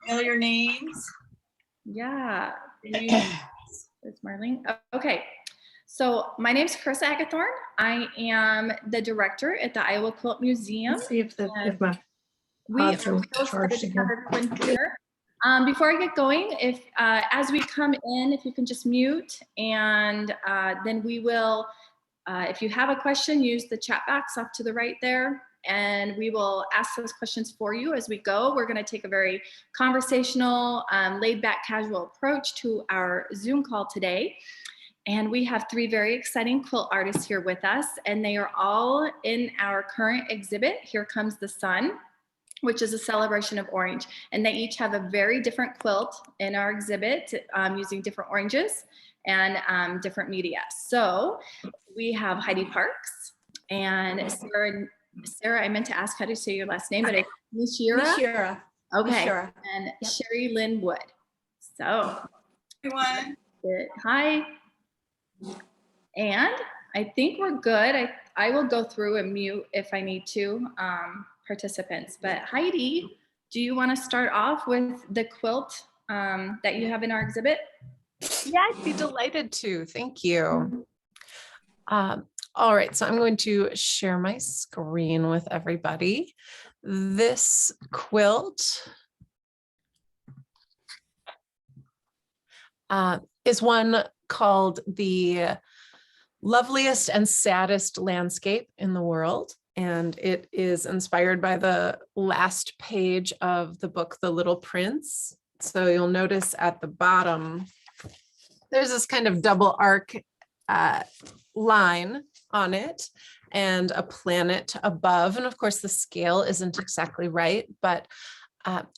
familiar names. Yeah. It's Marlene. Okay. So my name's Chris Agathorn. I am the director at the Iowa Quilt Museum. Let's see if my we are pods are so charged excited to have again. everyone here. Before I get going, if as we come in, if you can just mute, and then we will, if you have a question, use the chat box off to the right there, and we will ask those questions for you as we go. We're going to take a very conversational, laid-back, casual approach to our Zoom call today. And we have three very exciting quilt artists here with us, and they are all in our current exhibit, Here Comes the Sun, which is a celebration of orange. And they each have a very different quilt in our exhibit using different oranges and different media. So we have Heidi Parkes and Sarah, I meant to ask how to say your last name, but it's Nishiura. Okay, Nishiura. And yep. Sherri Lynn Wood. So, everyone. Hi. And I think we're good. I will go through and mute if I need to participants. But Heidi, do you want to start off with the quilt that you have in our exhibit? Yeah, I'd be delighted to. Thank you. All right, so I'm going to share my screen with everybody. This quilt is one called the Loveliest and Saddest Landscape in the World. And it is inspired by the last page of the book, The Little Prince. So you'll notice at the bottom, there's this kind of double arc line on it and a planet above. And of course, the scale isn't exactly right. But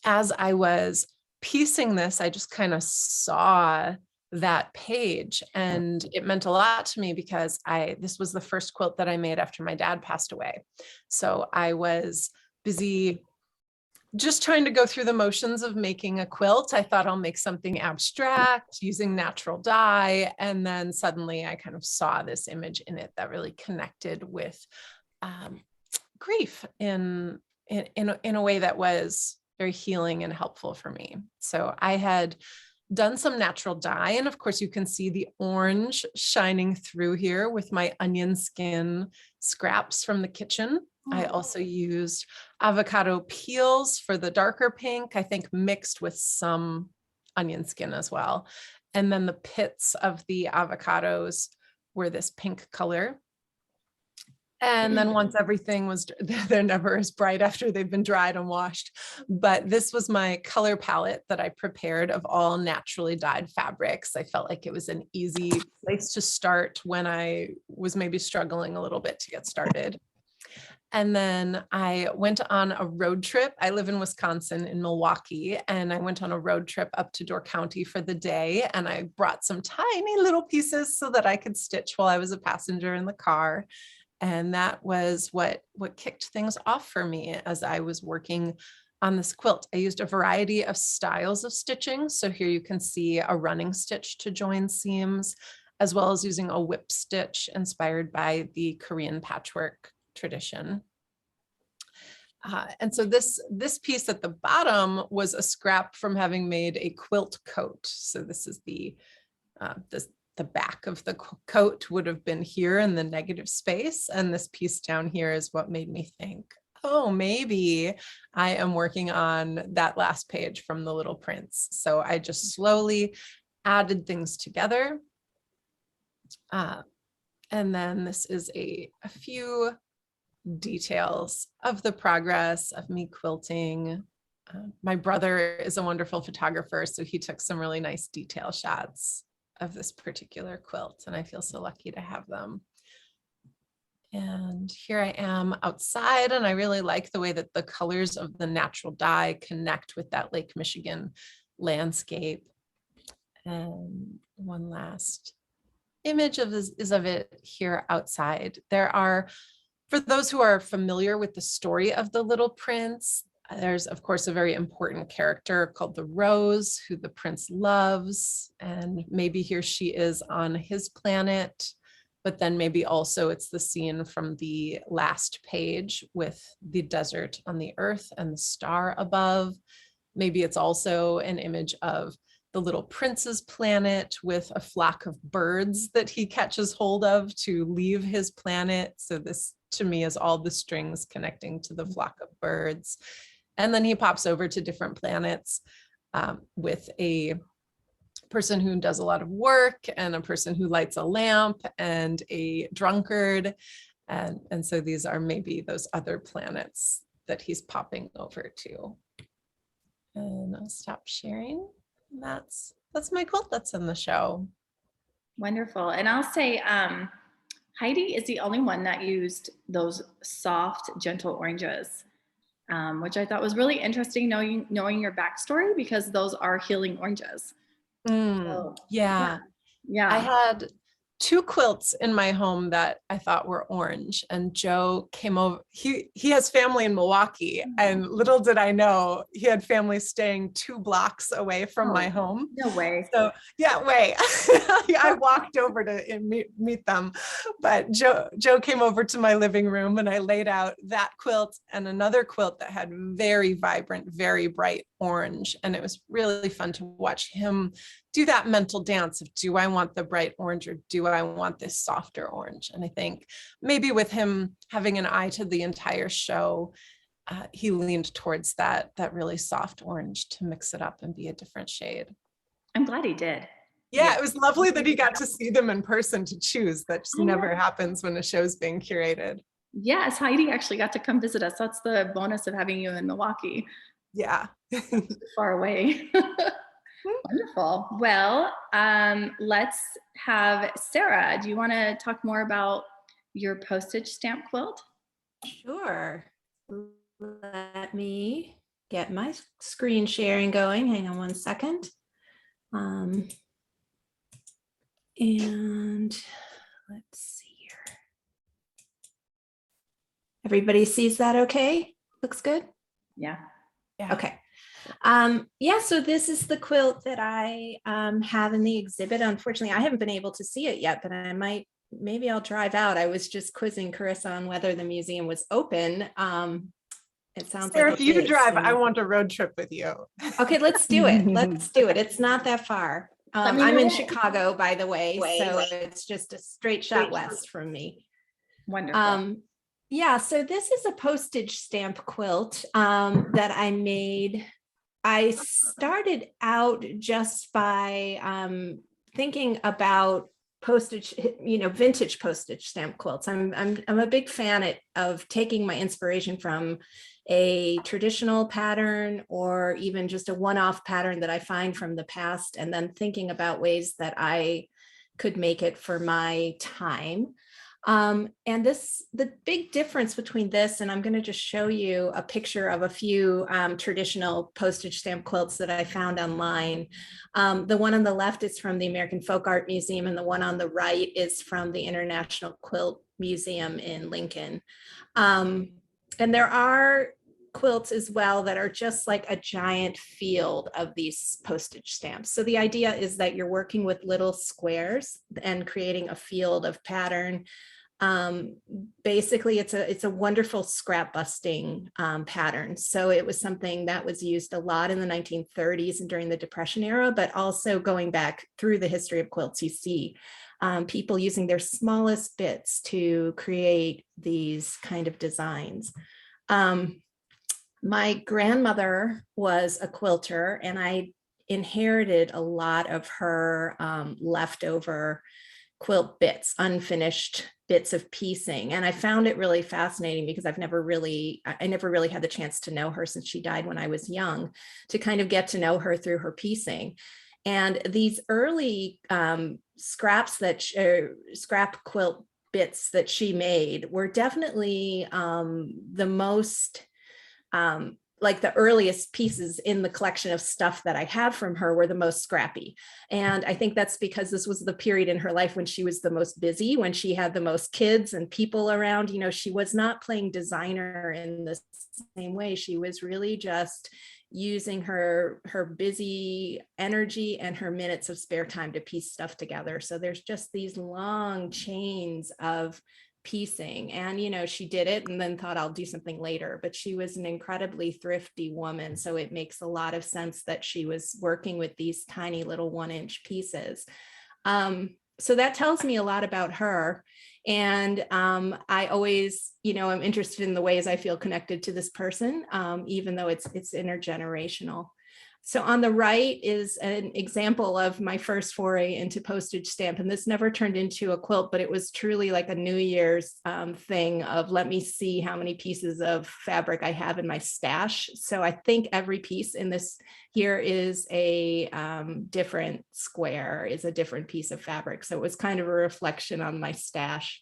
as I was piecing this, I just kind of saw that page, and it meant a lot to me because this was the first quilt that I made after my dad passed away. So I was busy just trying to go through the motions of making a quilt. I thought I'll make something abstract using natural dye, and then suddenly I kind of saw this image in it that really connected with grief in a way that was very healing and helpful for me. So I had done some natural dye, and of course you can see the orange shining through here with my onion skin scraps from the kitchen. I also used avocado peels for the darker pink, I think mixed with some onion skin as well. And then the pits of the avocados were this pink color. And then once everything was, they're never as bright after they've been dried and washed. But this was my color palette that I prepared of all naturally dyed fabrics. I felt like it was an easy place to start when I was maybe struggling a little bit to get started. And then I went on a road trip. I live in Wisconsin, in Milwaukee, and I went on a road trip up to Door County for the day. And I brought some tiny little pieces so that I could stitch while I was a passenger in the car. And that was what kicked things off for me as I was working on this quilt. I used a variety of styles of stitching. So here you can see a running stitch to join seams, as well as using a whip stitch inspired by the Korean patchwork tradition. And so this piece at the bottom was a scrap from having made a quilt coat. So this is the back of the coat would have been here in the negative space. And this piece down here is what made me think, oh, maybe I am working on that last page from The Little Prince. So I just slowly added things together. And then this is a few details of the progress of me quilting. My brother is a wonderful photographer, so he took some really nice detail shots of this particular quilt, and I feel so lucky to have them. And here I am outside, and I really like the way that the colors of the natural dye connect with that Lake Michigan landscape. And one last image of this is of it here outside. There are, for those who are familiar with the story of The Little Prince, there's, of course, a very important character called the Rose, who the prince loves, and maybe here she is on his planet, but then maybe also it's the scene from the last page with the desert on the earth and the star above. Maybe it's also an image of the little prince's planet with a flock of birds that he catches hold of to leave his planet. So this to me is all the strings connecting to the flock of birds. And then he pops over to different planets with a person who does a lot of work and a person who lights a lamp and a drunkard. And so these are maybe those other planets that he's popping over to. And I'll stop sharing. That's my quilt that's in the show. Wonderful. And I'll say Heidi is the only one that used those soft, gentle oranges, which I thought was really interesting knowing your backstory, because those are healing oranges. So, Yeah. I had 2 quilts in my home that I thought were orange, and Joe came over. He has family in Milwaukee, and little did I know he had family staying 2 blocks away from my home. No way. So yeah, I walked over to meet them, but Joe came over to my living room, and I laid out that quilt and another quilt that had very vibrant, very bright orange, and it was really fun to watch him do that mental dance of, do I want the bright orange or do I want this softer orange? And I think maybe with him having an eye to the entire show, he leaned towards that really soft orange to mix it up and be a different shade. I'm glad he did. Yeah, it was lovely that he got to see them in person to choose. That just never happens when a show's being curated. Yes, Heidi actually got to come visit us. That's the bonus of having you in Milwaukee. Yeah. Far away. Wonderful. Well, let's have Sarah. Do you want to talk more about your postage stamp quilt? Sure. Let me get my screen sharing going. Hang on one second. And let's see here. Everybody sees that okay? Looks good? Yeah. Okay. So this is the quilt that I have in the exhibit. Unfortunately, I haven't been able to see it yet, but maybe I'll drive out. I was just quizzing Carissa on whether the museum was open. It sounds Sarah, like if you drive, I want a road trip with you. Okay, let's do it. Let's do it. It's not that far. I'm in Chicago, by the way, so it's just a straight shot west from me. Wonderful. So this is a postage stamp quilt that I made. I started out just by thinking about postage, vintage postage stamp quilts. I'm a big fan of taking my inspiration from a traditional pattern or even just a one-off pattern that I find from the past, and then thinking about ways that I could make it for my time. And the big difference between this, and I'm going to just show you a picture of a few traditional postage stamp quilts that I found online. The one on the left is from the American Folk Art Museum, and the one on the right is from the International Quilt Museum in Lincoln. And there are quilts as well that are just like a giant field of these postage stamps. So the idea is that you're working with little squares and creating a field of pattern. Basically, it's a wonderful scrap busting pattern. So it was something that was used a lot in the 1930s and during the Depression era, but also going back through the history of quilts, you see people using their smallest bits to create these kind of designs. My grandmother was a quilter, and I inherited a lot of her leftover quilt bits, unfinished bits of piecing. And I found it really fascinating because I never really had the chance to know her since she died when I was young, to kind of get to know her through her piecing. And these early scrap quilt bits that she made were definitely the most like the earliest pieces in the collection of stuff that I have from her were the most scrappy. And I think that's because this was the period in her life when she was the most busy, when she had the most kids and people around. She was not playing designer in the same way. She was really just using her busy energy and her minutes of spare time to piece stuff together. So there's just these long chains of piecing. And, you know, she did it and then thought I'll do something later, but she was an incredibly thrifty woman. So it makes a lot of sense that she was working with these tiny little 1-inch pieces. So that tells me a lot about her. And I always, you know, I'm interested in the ways I feel connected to this person, even though it's intergenerational. So on the right is an example of my first foray into postage stamp. And this never turned into a quilt, but it was truly like a New Year's thing of let me see how many pieces of fabric I have in my stash. So I think every piece in this here is a different square, is a different piece of fabric. So it was kind of a reflection on my stash.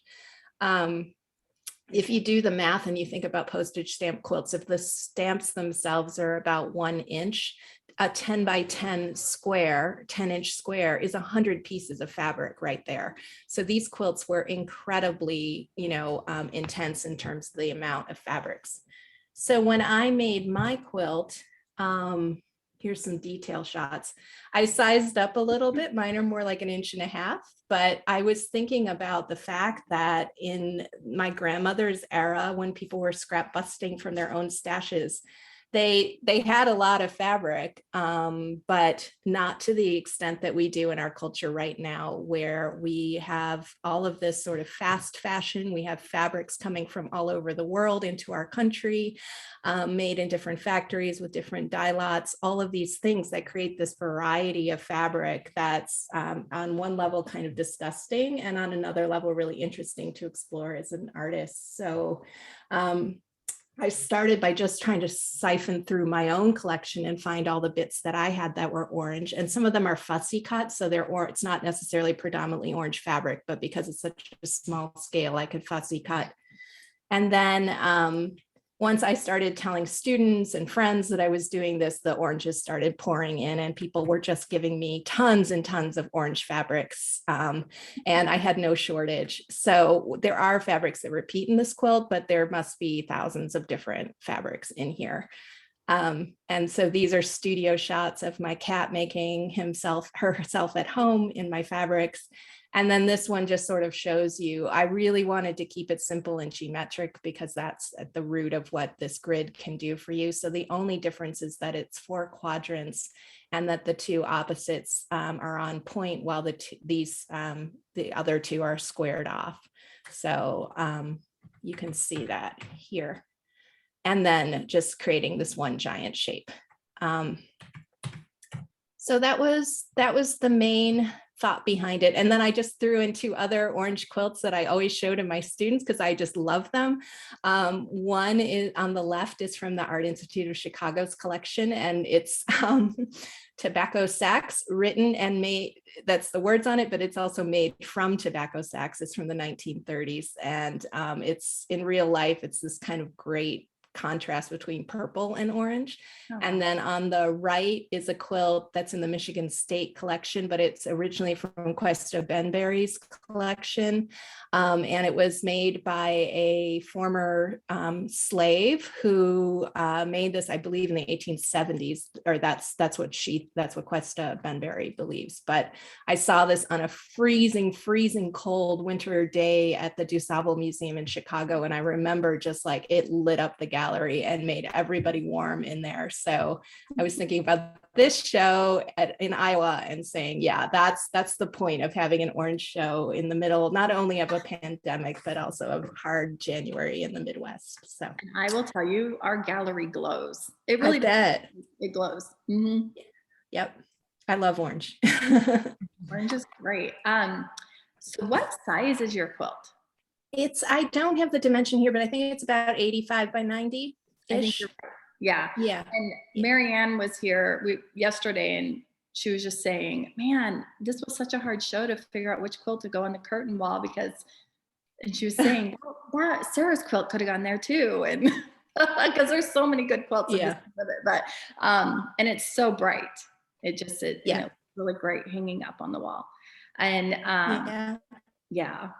If you do the math and you think about postage stamp quilts, if the stamps themselves are about 1 inch, a 10 by 10 square, 10-inch square is 100 pieces of fabric right there. So these quilts were incredibly, you know, intense in terms of the amount of fabrics. So when I made my quilt, here's some detail shots. I sized up a little bit. Mine are more like 1.5 inches, but I was thinking about the fact that in my grandmother's era, when people were scrap busting from their own stashes, they had a lot of fabric, but not to the extent that we do in our culture right now, where we have all of this sort of fast fashion. We have fabrics coming from all over the world into our country, made in different factories with different dye lots, all of these things that create this variety of fabric that's on one level kind of disgusting and on another level really interesting to explore as an artist. So I started by just trying to siphon through my own collection and find all the bits that I had that were orange. And some of them are fussy cut, so it's not necessarily predominantly orange fabric, but because it's such a small scale, I could fussy cut. And then once I started telling students and friends that I was doing this, the oranges started pouring in and people were just giving me tons and tons of orange fabrics. And I had no shortage. So there are fabrics that repeat in this quilt, but there must be thousands of different fabrics in here. And so these are studio shots of my cat making herself at home in my fabrics. And then this one just sort of shows you, I really wanted to keep it simple and geometric because that's at the root of what this grid can do for you. So the only difference is that it's 4 quadrants and that the 2 opposites are on point while the other 2 are squared off. So you can see that here. And then just creating this one giant shape. So that was the main thought behind it. And then I just threw in 2 other orange quilts that I always show to my students because I just love them. One is on the left is from the Art Institute of Chicago's collection, and it's tobacco sacks written and made, that's the words on it, but it's also made from tobacco sacks. It's from the 1930s. And it's in real life, it's this kind of great contrast between purple and orange. Oh. And then on the right is a quilt that's in the Michigan State collection, but it's originally from Cuesta Benberry's collection. And it was made by a former slave who made this, I believe, in the 1870s, or that's what Cuesta Benberry believes. But I saw this on a freezing cold winter day at the DuSable Museum in Chicago. And I remember just like it lit up the gallery and made everybody warm in there. So I was thinking about this show in Iowa and saying, yeah, that's the point of having an orange show in the middle, not only of a pandemic, but also of hard January in the Midwest. So I will tell you, our gallery glows. It really does. It glows. Mm-hmm. Yep. I love orange. Orange is great. So what size is your quilt? I don't have the dimension here, but I think it's about 85 by 90 ish. Yeah. Yeah. And Marianne was here yesterday and she was just saying, man, this was such a hard show to figure out which quilt to go on the curtain wall and she was saying, well, Sarah's quilt could have gone there too. And because there's so many good quilts with it, but and it's so bright. It you know, really great hanging up on the wall. And Yeah.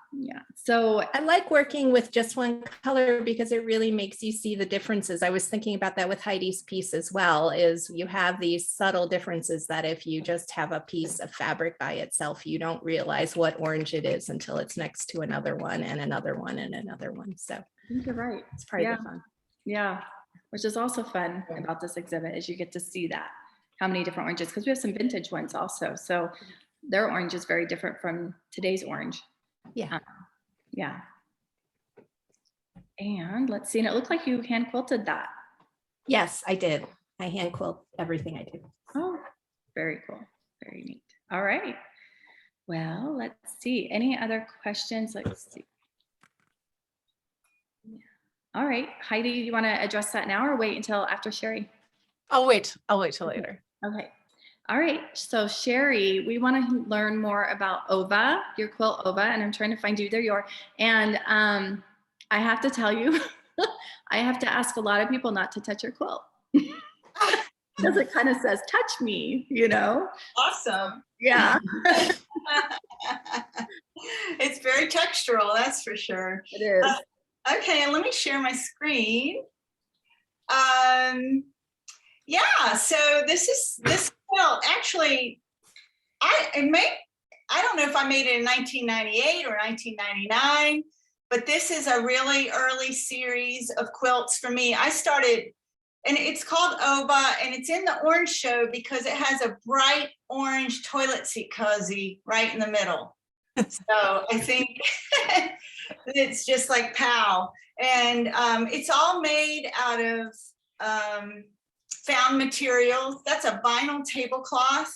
So I like working with just one color because it really makes you see the differences. I was thinking about that with Heidi's piece as well, is you have these subtle differences that if you just have a piece of fabric by itself, you don't realize what orange it is until it's next to another one and another one and another one. So I think you're right. it's part of the fun. Yeah, which is also fun about this exhibit is you get to see that, how many different oranges, because we have some vintage ones also. So their orange is very different from today's orange. Yeah. Yeah. And let's see, and it looked like you hand quilted that. Yes, I did. I hand quilt everything I do. Oh, very cool. Very neat. All right. Well, let's see. Any other questions? Let's see. Yeah. All right. Heidi, you want to address that now or wait until after Sherri? I'll wait till later. Okay. All right. So Sherri, we want to learn more about Ova, your quilt Ova, and I'm trying to find you. There you are. And I have to tell you, I have to ask a lot of people not to touch your quilt. Because it kind of says, touch me, you know? Awesome. Yeah. It's very textural, that's for sure. It is. Okay, and let me share my screen. Yeah, so this quilt actually, I don't know if I made it in 1998 or 1999, but this is a really early series of quilts for me. I started, and it's called Ova, and it's in the orange show because it has a bright orange toilet seat cozy right in the middle. So I think it's just like pow. And it's all made out of found materials. That's a vinyl tablecloth.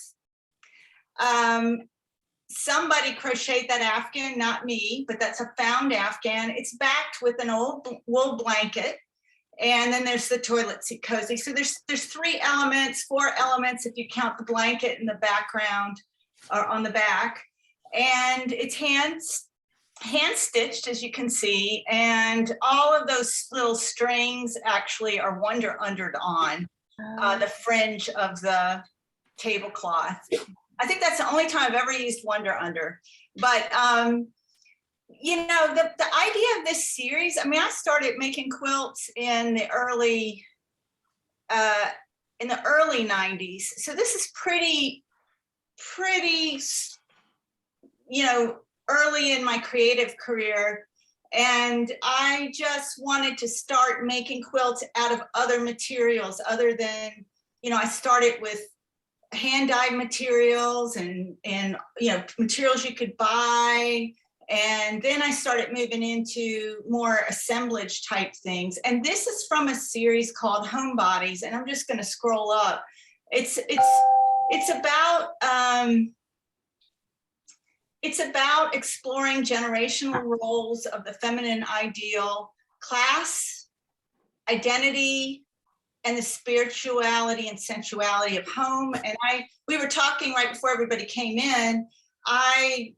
Somebody crocheted that Afghan, not me, but that's a found Afghan. It's backed with an old wool blanket. And then there's the toilet seat cozy. So there's 4 elements if you count the blanket in the background or on the back. And it's hand stitched, as you can see. And all of those little strings actually are wonder undered on the fringe of the tablecloth. I think that's the only time I've ever used wonder under. But you know, the idea of this series, I mean, I started making quilts in the early 90s. So this is pretty, you know, early in my creative career. And I just wanted to start making quilts out of other materials other than, you know, I started with hand-dyed materials and you know, materials you could buy. And then I started moving into more assemblage type things. And this is from a series called Homebodies. And I'm just going to scroll up. It's about exploring generational roles of the feminine ideal, class, identity, and the spirituality and sensuality of home. And we were talking right before everybody came in. I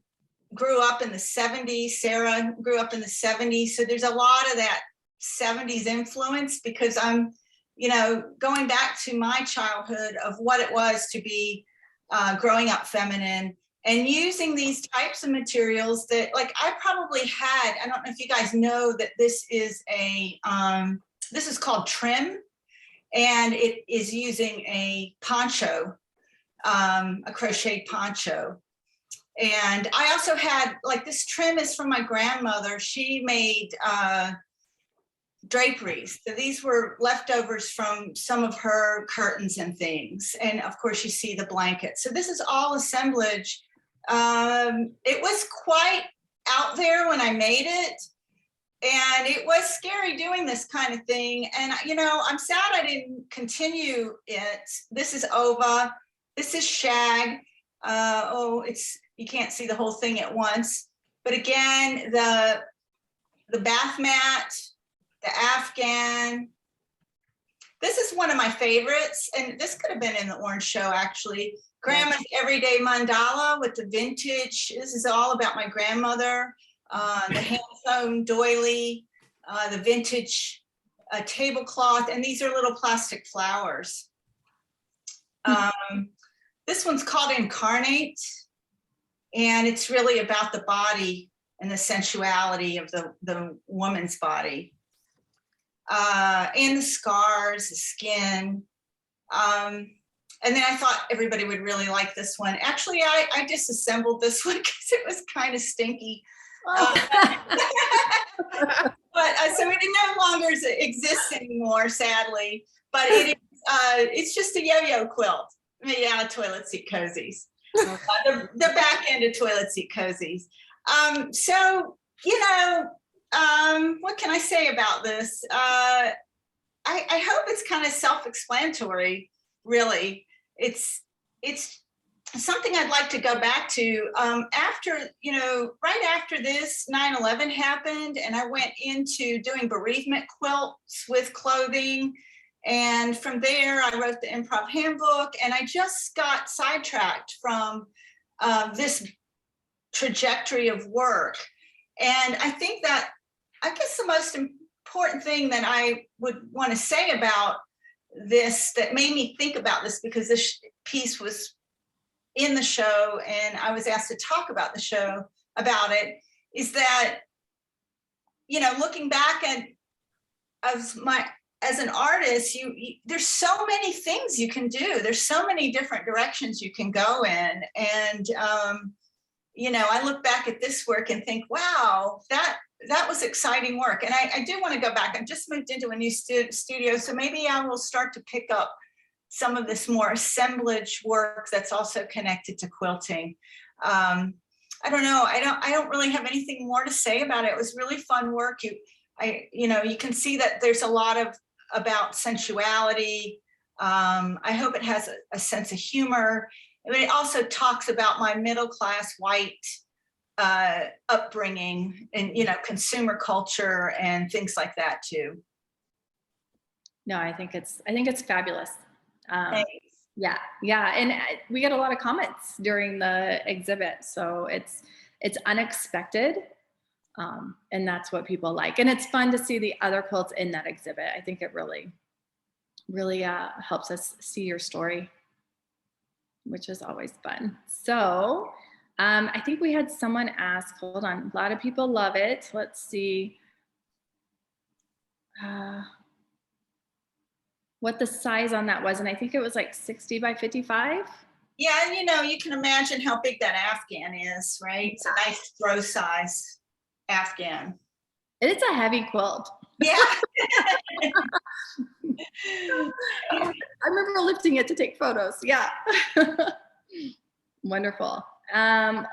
grew up in the 70s. Sarah grew up in the 70s. So there's a lot of that 70s influence because I'm, you know, going back to my childhood of what it was to be growing up feminine and using these types of materials that, like, I probably had, I don't know if you guys know that this is this is called trim, and it is using a poncho, a crocheted poncho. And I also had, like, this trim is from my grandmother. She made draperies. So these were leftovers from some of her curtains and things. And of course you see the blanket. So this is all assemblage. It was quite out there when I made it. And it was scary doing this kind of thing. And, you know, I'm sad I didn't continue it. This is Ova. This is shag. You can't see the whole thing at once. But again, the bath mat, the Afghan. This is one of my favorites. And this could have been in the orange show, actually. Grandma's Everyday Mandala with the vintage. This is all about my grandmother. The hand-sewn doily, the vintage tablecloth, and these are little plastic flowers. This one's called Incarnate, and it's really about the body and the sensuality of the woman's body. And the scars, the skin. And then I thought everybody would really like this one. Actually, I disassembled this one because it was kind of stinky. But so it no longer exists anymore, sadly. But it's just a yo-yo quilt made out of toilet seat cozies. The back end of toilet seat cozies. So, you know, what can I say about this? I hope it's kind of self-explanatory, really. It's something I'd like to go back to. After, you know, right after this 9/11 happened, and I went into doing bereavement quilts with clothing. And from there, I wrote the Improv Handbook, and I just got sidetracked from this trajectory of work. And I think that, I guess the most important thing that I would want to say about this, that made me think about this, because this piece was in the show and I was asked to talk about the show about it, is that, you know, looking back at as an artist, there's so many things you can do. There's so many different directions you can go in. And, you know, I look back at this work and think, wow, that was exciting work. And I do want to go back. I just moved into a new studio, so maybe I will start to pick up some of this more assemblage work that's also connected to quilting. I don't know. I don't really have anything more to say about it. It was really fun work. You know, you can see that there's a lot about sensuality. I hope it has a sense of humor. But it also talks about my middle-class white upbringing and, you know, consumer culture and things like that too. No, I think it's fabulous. Thanks. Yeah, and we get a lot of comments during the exhibit, so it's unexpected, and that's what people like. And it's fun to see the other quilts in that exhibit. I think it really helps us see your story, which is always fun. So I think we had someone ask, hold on, a lot of people love it. Let's see. What the size on that was, and I think it was like 60 by 55. Yeah, and you know, you can imagine how big that Afghan is, right? It's a nice throw size Afghan. It's a heavy quilt. Yeah. I remember lifting it to take photos. Yeah. Wonderful.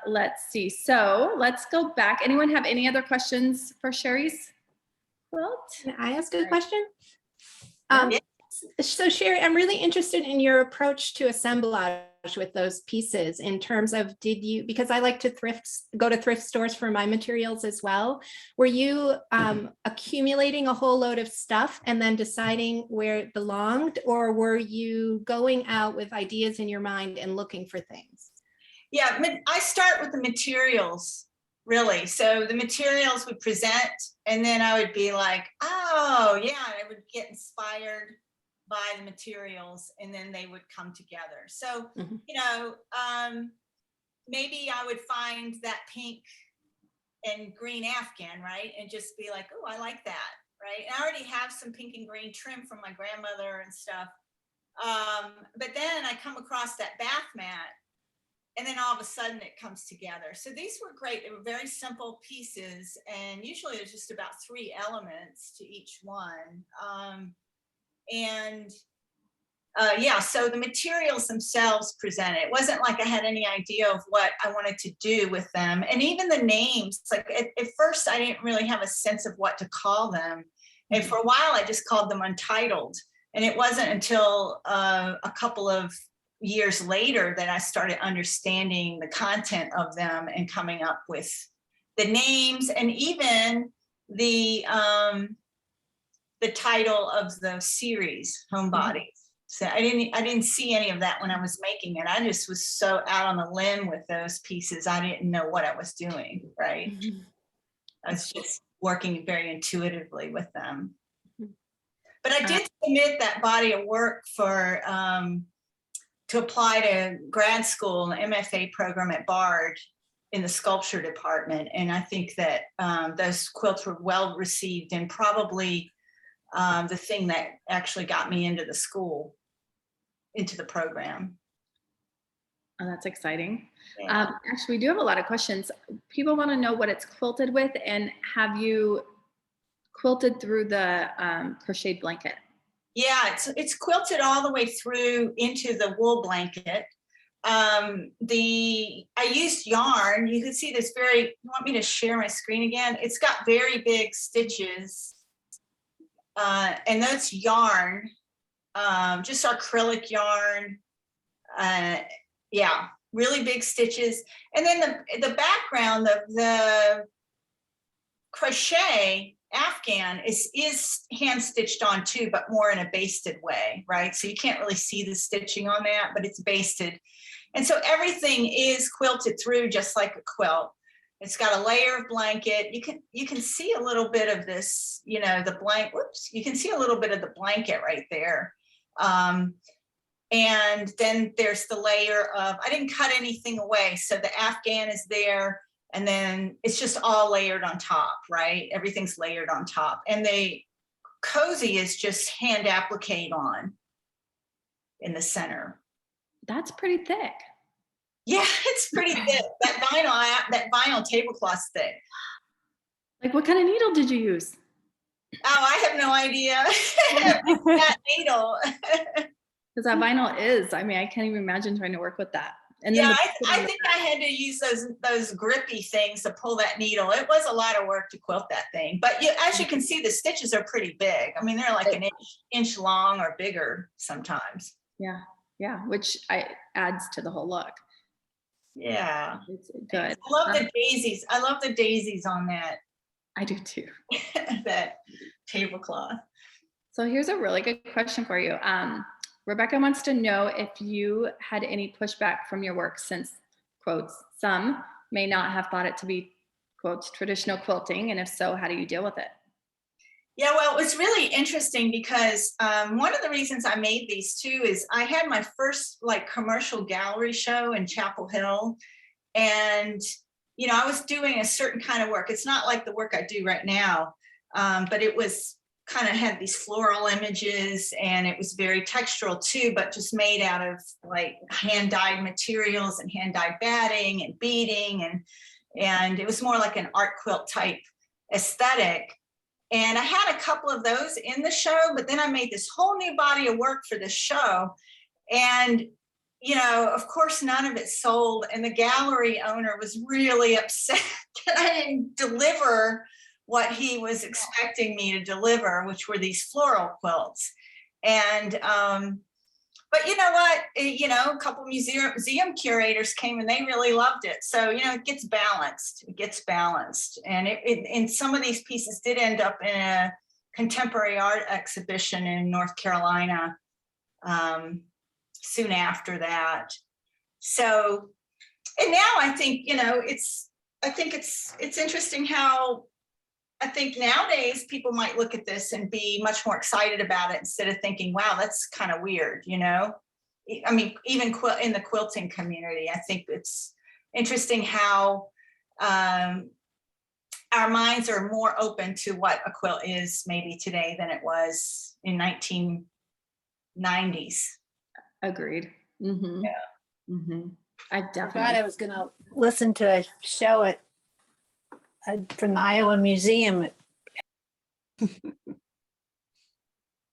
Let's see. So let's go back. Anyone have any other questions for Sherri's quilt? Can I ask a question? Yeah. So Sherri, I'm really interested in your approach to assemblage with those pieces in terms of, because I like to go to thrift stores for my materials as well. Were you accumulating a whole load of stuff and then deciding where it belonged, or were you going out with ideas in your mind and looking for things? Yeah, I start with the materials, really. So the materials would present, and then I would be like, oh yeah, I would get inspired by the materials, and then they would come together. So, you know, maybe I would find that pink and green Afghan, right? And just be like, oh, I like that, right? And I already have some pink and green trim from my grandmother and stuff. But then I come across that bath mat, and then all of a sudden it comes together. So these were great. They were very simple pieces, and usually there's just about 3 elements to each one. Yeah, so the materials themselves presented. It wasn't like I had any idea of what I wanted to do with them. And even the names, like at first I didn't really have a sense of what to call them. And for a while I just called them Untitled. And it wasn't until a couple of years later that I started understanding the content of them and coming up with the names and even the title of the series, Homebodies. So I didn't see any of that when I was making it. I just was so out on a limb with those pieces. I didn't know what I was doing, right? I was just working very intuitively with them. But I did submit that body of work for to apply to grad school, an MFA program at Bard. in the sculpture department. And I think that those quilts were well received, and probably the thing that actually got me into the school, into the program. Oh, that's exciting. Yeah. Actually, we do have a lot of questions. People want to know what it's quilted with, and have you quilted through the crocheted blanket? Yeah, it's quilted all the way through into the wool blanket. I used yarn. You can see this very, you want me to share my screen again? It's got very big stitches. And that's yarn, just acrylic yarn. Yeah, really big stitches. And then the background, the crochet Afghan is hand stitched on too, but more in a basted way, right? So you can't really see the stitching on that, but it's basted. And so everything is quilted through just like a quilt. It's got a layer of blanket. You can see a little bit of this, you know, the blank, whoops, you can see a little bit of the blanket right there. And then there's the layer of, I didn't cut anything away. So the Afghan is there, and then it's just all layered on top, right? Everything's layered on top. And the cozy is just hand applique on in the center. That's pretty thick. Yeah, it's pretty thick. That vinyl tablecloth's thick. Like, what kind of needle did you use? Oh, I have no idea. That needle. Because that vinyl is, I mean, I can't even imagine trying to work with that. And Yeah, then I think I had to use those grippy things to pull that needle. It was a lot of work to quilt that thing. But as you can see, the stitches are pretty big. I mean, they're like an inch long or bigger sometimes. Yeah, which adds to the whole look. Yeah. It's good. I love the daisies. I love the daisies on that. I do too. That tablecloth. So here's a really good question for you. Rebecca wants to know if you had any pushback from your work, since, quotes, some may not have thought it to be, quotes, traditional quilting, and if so, how do you deal with it? Yeah, well, it was really interesting because one of the reasons I made these too is I had my first like commercial gallery show in Chapel Hill, and you know, I was doing a certain kind of work. It's not like the work I do right now, but it was kind of had these floral images, and it was very textural too, but just made out of like hand dyed materials and hand dyed batting and beading, and it was more like an art quilt type aesthetic. And I had a couple of those in the show, but then I made this whole new body of work for this show. And, you know, of course, none of it sold. And the gallery owner was really upset that I didn't deliver what he was expecting me to deliver, which were these floral quilts. And, but you know what, you know, a couple museum curators came and they really loved it. So, you know, it gets balanced, And and some of these pieces did end up in a contemporary art exhibition in North Carolina soon after that. So, and now I think, you know, it's interesting how I think nowadays people might look at this and be much more excited about it instead of thinking, wow, that's kind of weird, you know? I mean, even in the quilting community, I think it's interesting how our minds are more open to what a quilt is maybe today than it was in 1990s. Agreed. Mm-hmm. Yeah. Mm-hmm. I thought definitely. I was going to listen to a show from the Iowa Museum.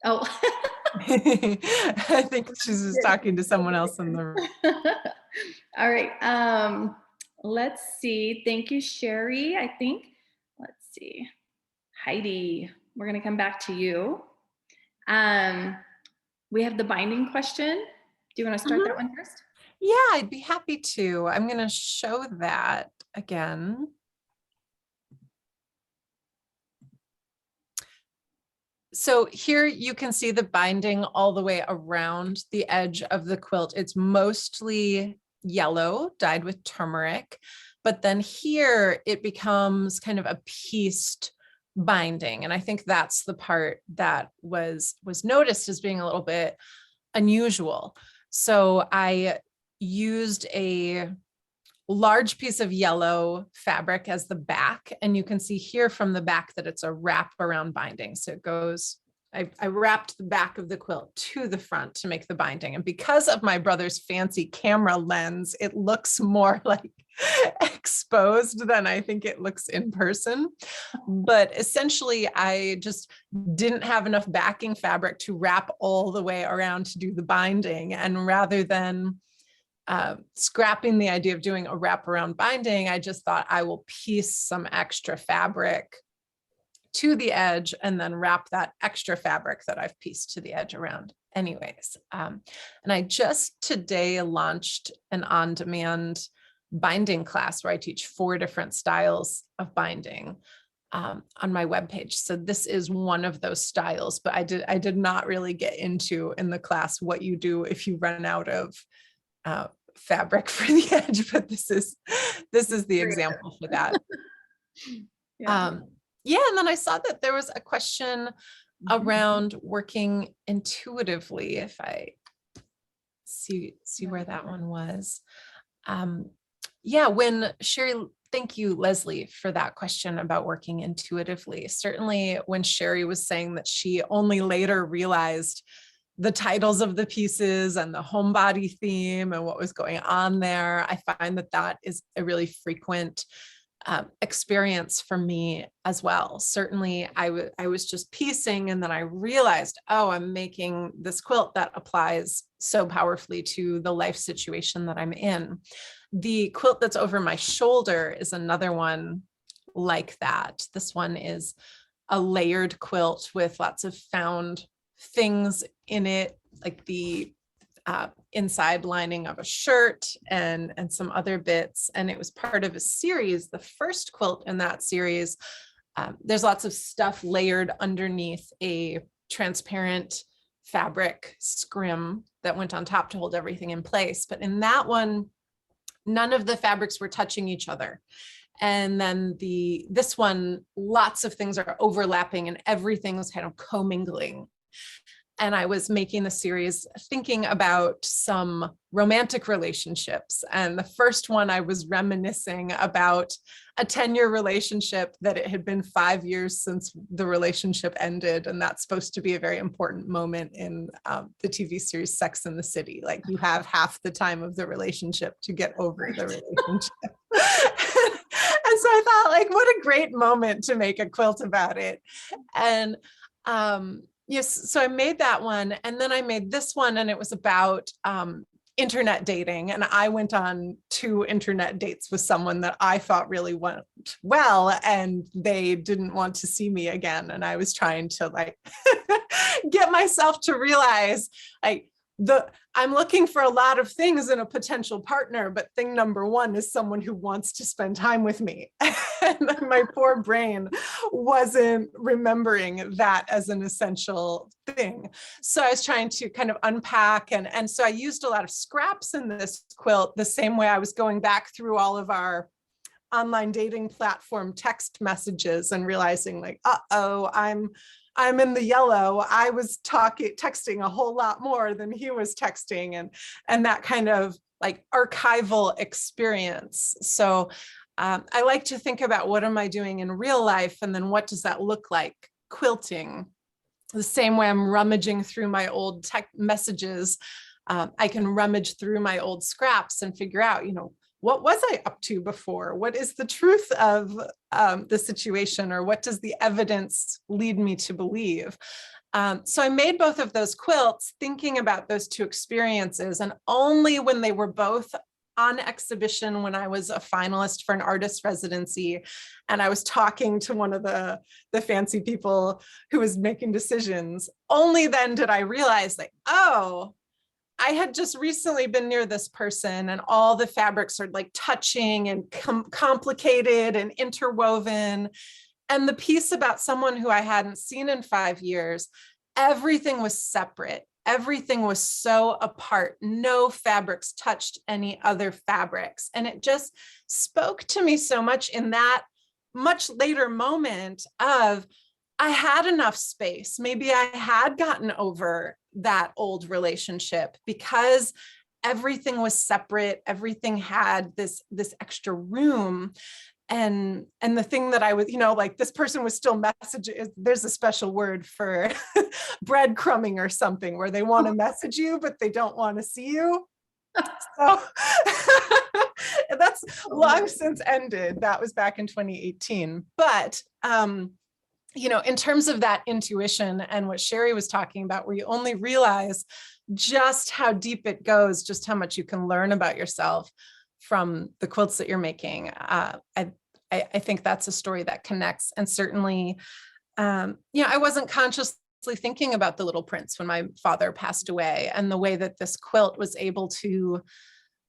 Oh. I think she's just talking to someone else in the room. All right. Let's see. Thank you, Sherri. I think. Let's see. Heidi, we're going to come back to you. We have the binding question. Do you want to start that one first? Yeah, I'd be happy to. I'm going to show that again. So here you can see the binding all the way around the edge of the quilt. It's mostly yellow, dyed with turmeric, but then here it becomes kind of a pieced binding. And I think that's the part that was noticed as being a little bit unusual. So I used a large piece of yellow fabric as the back. And you can see here from the back that it's a wrap around binding. So it goes, I wrapped the back of the quilt to the front to make the binding. And because of my brother's fancy camera lens, it looks more like exposed than I think it looks in person. But essentially, I just didn't have enough backing fabric to wrap all the way around to do the binding. And rather than scrapping the idea of doing a wraparound binding, I just thought I will piece some extra fabric to the edge and then wrap that extra fabric that I've pieced to the edge around anyways. And I just today launched an on-demand binding class where I teach 4 different styles of binding on my webpage. So this is one of those styles, but I did not really get into in the class what you do if you run out of fabric for the edge, but this is the example for that. Yeah, and then I saw that there was a question around working intuitively, if I see where that one was. Yeah, when Sherri, thank you, Leslie, for that question about working intuitively. Certainly when Sherri was saying that she only later realized the titles of the pieces and the homebody theme and what was going on there, I find that is a really frequent experience for me as well. Certainly I was just piecing and then I realized, oh, I'm making this quilt that applies so powerfully to the life situation that I'm in. The quilt that's over my shoulder is another one like that. This one is a layered quilt with lots of found things in it, like the inside lining of a shirt and some other bits. And it was part of a series, the first quilt in that series. There's lots of stuff layered underneath a transparent fabric scrim that went on top to hold everything in place. But in that one, none of the fabrics were touching each other. And then this one, lots of things are overlapping and everything was kind of commingling. And I was making the series thinking about some romantic relationships. And the first one, I was reminiscing about a 10-year relationship that it had been 5 years since the relationship ended. And that's supposed to be a very important moment in the TV series Sex and the City. Like you have half the time of the relationship to get over the relationship. And so I thought, like, what a great moment to make a quilt about it. And yes, so I made that one, and then I made this one, and it was about internet dating. And I went on 2 internet dates with someone that I thought really went well, and they didn't want to see me again. And I was trying to like get myself to realize I'm looking for a lot of things in a potential partner, but thing number 1 is someone who wants to spend time with me. And my poor brain wasn't remembering that as an essential thing. So I was trying to kind of unpack. And so I used a lot of scraps in this quilt, the same way I was going back through all of our online dating platform text messages and realizing like, uh-oh, I'm in the yellow. I was texting a whole lot more than he was texting, and that kind of like archival experience. So I like to think about what am I doing in real life, and then what does that look like quilting? The same way I'm rummaging through my old tech messages, I can rummage through my old scraps and figure out, what was I up to before? What is the truth of the situation, or what does the evidence lead me to believe? So I made both of those quilts thinking about those 2 experiences, and only when they were both on exhibition, when I was a finalist for an artist residency, and I was talking to one of the fancy people who was making decisions, only then did I realize like, oh, I had just recently been near this person and all the fabrics are like touching and complicated and interwoven. And the piece about someone who I hadn't seen in 5 years, everything was separate. Everything was so apart. No fabrics touched any other fabrics. And it just spoke to me so much in that much later moment of, I had enough space. Maybe I had gotten over that old relationship because everything was separate. Everything had this extra room. And the thing that I was, like this person was still messaging, there's a special word for breadcrumbing or something, where they want to message you, but they don't want to see you. So that's long since ended. That was back in 2018. But, in terms of that intuition and what Sherri was talking about, where you only realize just how deep it goes, just how much you can learn about yourself from the quilts that you're making. I think that's a story that connects. And certainly, I wasn't consciously thinking about the Little Prince when my father passed away, and the way that this quilt was able to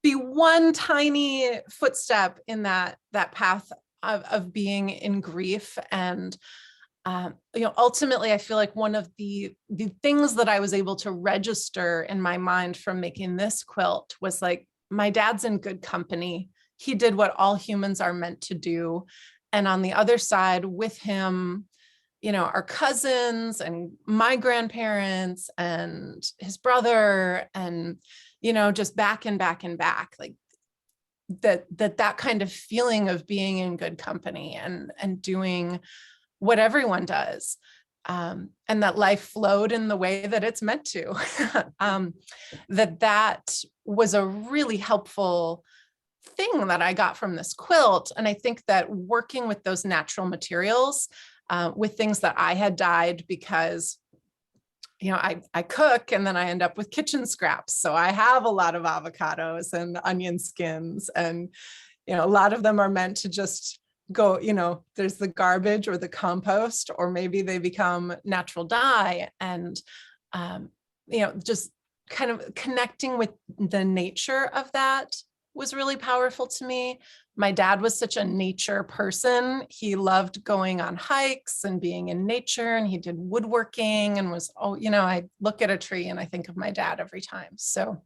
be one tiny footstep in that path of being in grief. And ultimately, I feel like one of the things that I was able to register in my mind from making this quilt was like, my dad's in good company. He did what all humans are meant to do. And on the other side with him, our cousins and my grandparents and his brother, and, just back and back and back, like that kind of feeling of being in good company and doing what everyone does. And that life flowed in the way that it's meant to. That was a really helpful thing that I got from this quilt. And I think that working with those natural materials, with things that I had dyed, because I cook and then I end up with kitchen scraps. So I have a lot of avocados and onion skins, and a lot of them are meant to just go, there's the garbage or the compost, or maybe they become natural dye. And just kind of connecting with the nature of that was really powerful to me. My dad was such a nature person. He loved going on hikes and being in nature, and he did woodworking and was, I look at a tree and I think of my dad every time. So